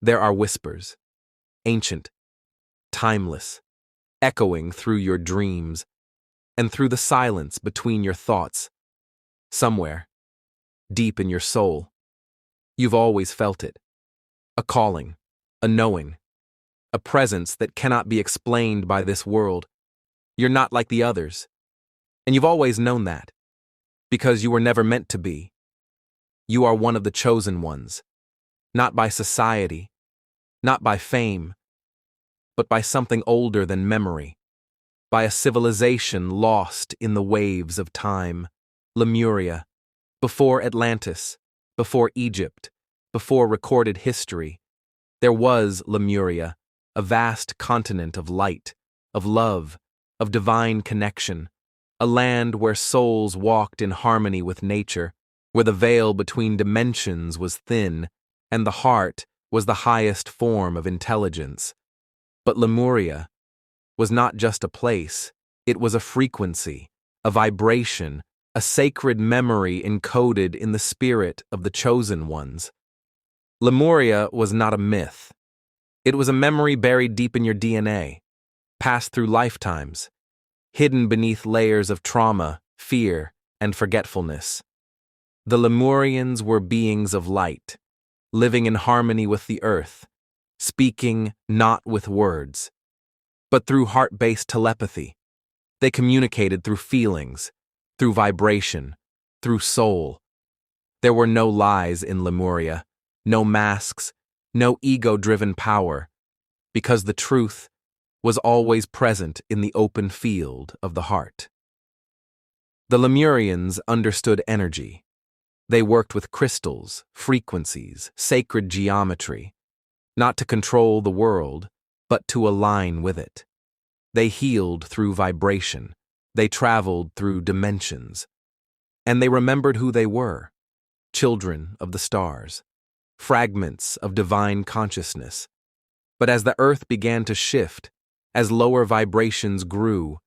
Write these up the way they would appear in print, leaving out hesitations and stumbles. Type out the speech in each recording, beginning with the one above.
There are whispers, ancient, timeless, echoing through your dreams and through the silence between your thoughts. Somewhere, deep in your soul, you've always felt it. A calling, a knowing, a presence that cannot be explained by this world. You're not like the others, and you've always known that, because you were never meant to be. You are one of the chosen ones, not by society, not by fame, but by something older than memory, by a civilization lost in the waves of time. Lemuria, before Atlantis, before Egypt, before recorded history, there was Lemuria, a vast continent of light, of love, of divine connection, a land where souls walked in harmony with nature, where the veil between dimensions was thin, and the heart was the highest form of intelligence. But Lemuria was not just a place, it was a frequency, a vibration, a sacred memory encoded in the spirit of the chosen ones. Lemuria was not a myth. It was a memory buried deep in your DNA, passed through lifetimes, hidden beneath layers of trauma, fear, and forgetfulness. The Lemurians were beings of light, living in harmony with the earth, speaking not with words, but through heart-based telepathy. They communicated through feelings, through vibration, through soul. There were no lies in Lemuria, no masks, no ego-driven power, because the truth was always present in the open field of the heart. The Lemurians understood energy. They worked with crystals, frequencies, sacred geometry, not to control the world, but to align with it. They healed through vibration. They traveled through dimensions. And they remembered who they were, children of the stars, fragments of divine consciousness. But as the earth began to shift, as lower vibrations grew,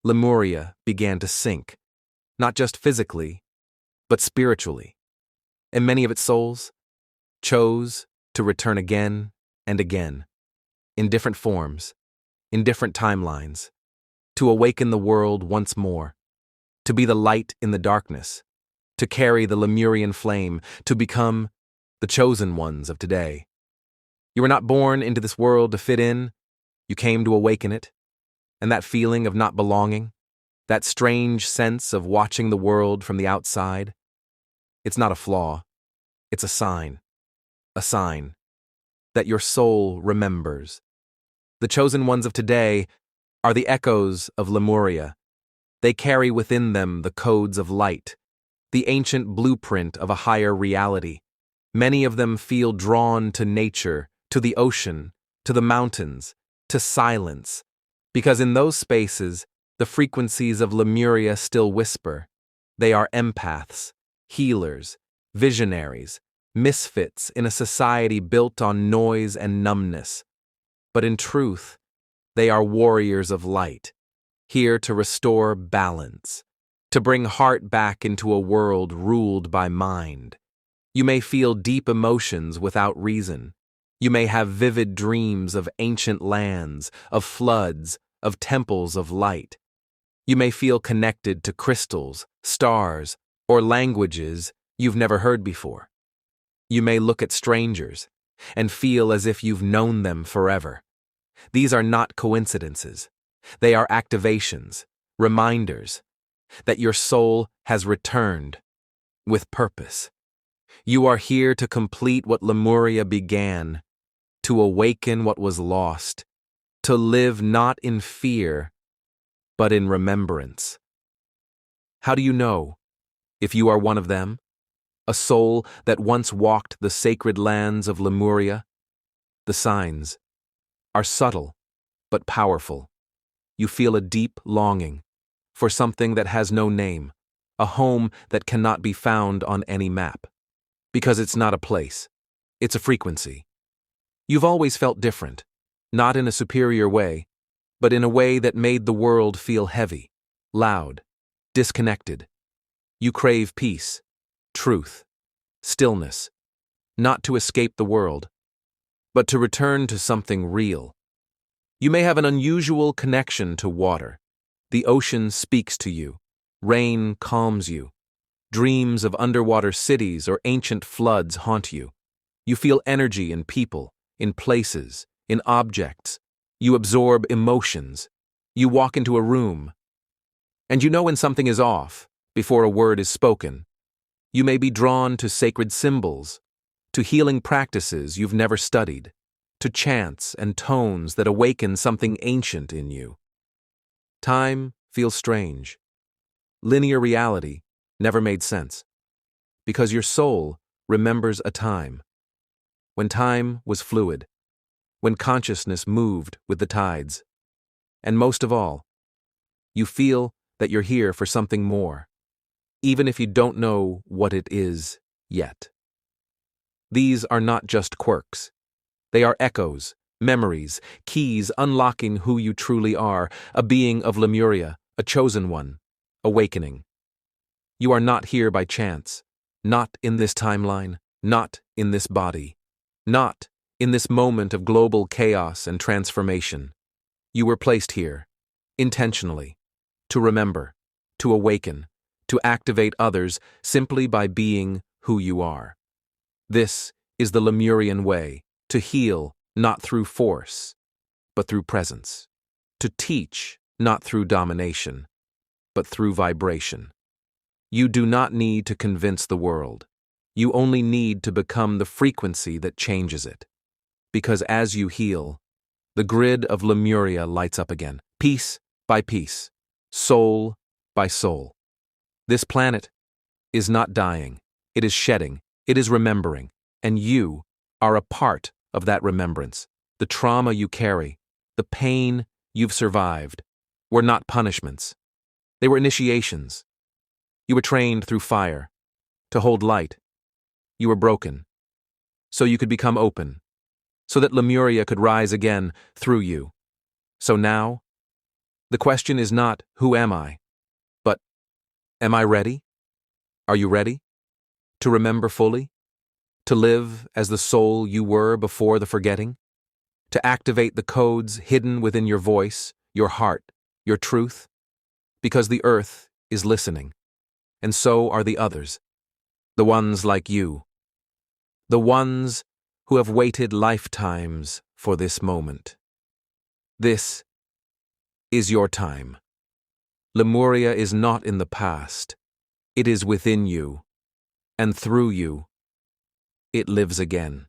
Lemuria began to sink, not just physically, but spiritually. And many of its souls chose to return again and again, in different forms, in different timelines, to awaken the world once more, to be the light in the darkness, to carry the Lemurian flame, to become the chosen ones of today. You were not born into this world to fit in, you came to awaken it, and that feeling of not belonging, that strange sense of watching the world from the outside, it's not a flaw, it's a sign that your soul remembers. The chosen ones of today are the echoes of Lemuria. They carry within them the codes of light, the ancient blueprint of a higher reality. Many of them feel drawn to nature, to the ocean, to the mountains, to silence, because in those spaces, the frequencies of Lemuria still whisper. They are empaths, healers, visionaries, misfits in a society built on noise and numbness. But in truth, they are warriors of light, here to restore balance, to bring heart back into a world ruled by mind. You may feel deep emotions without reason. You may have vivid dreams of ancient lands, of floods, of temples of light. You may feel connected to crystals, stars, or languages you've never heard before. You may look at strangers and feel as if you've known them forever. These are not coincidences. They are activations, reminders that your soul has returned with purpose. You are here to complete what Lemuria began, to awaken what was lost, to live not in fear, but in remembrance. How do you know if you are one of them? A soul that once walked the sacred lands of Lemuria? The signs are subtle, but powerful. You feel a deep longing for something that has no name, a home that cannot be found on any map. Because it's not a place, it's a frequency. You've always felt different, not in a superior way, but in a way that made the world feel heavy, loud, disconnected. You crave peace, truth, stillness, not to escape the world, but to return to something real. You may have an unusual connection to water. The ocean speaks to you. Rain calms you. Dreams of underwater cities or ancient floods haunt you. You feel energy in people, in places, in objects. You absorb emotions. You walk into a room, and you know when something is off before a word is spoken. You may be drawn to sacred symbols, to healing practices you've never studied, to chants and tones that awaken something ancient in you. Time feels strange. Linear reality never made sense, because your soul remembers a time when time was fluid, when consciousness moved with the tides. And most of all, you feel that you're here for something more, even if you don't know what it is yet. These are not just quirks. They are echoes, memories, keys unlocking who you truly are, a being of Lemuria, a chosen one, awakening. You are not here by chance, not in this timeline, not in this body, not in this moment of global chaos and transformation. You were placed here, intentionally, to remember, to awaken, to activate others simply by being who you are. This is the Lemurian way, to heal not through force, but through presence, to teach not through domination, but through vibration. You do not need to convince the world. You only need to become the frequency that changes it. Because as you heal, the grid of Lemuria lights up again, piece by piece, soul by soul. This planet is not dying, it is shedding, it is remembering, and you are a part of that remembrance. The trauma you carry, the pain you've survived, were not punishments. They were initiations. You were trained through fire to hold light. You were broken so you could become open, so that Lemuria could rise again through you. So now, the question is not, who am I? But, am I ready? Are you ready? To remember fully? To live as the soul you were before the forgetting? To activate the codes hidden within your voice, your heart, your truth? Because the earth is listening, and so are the others, the ones like you, the ones who have waited lifetimes for this moment. This is your time. Lemuria is not in the past. It is within you, and through you, it lives again.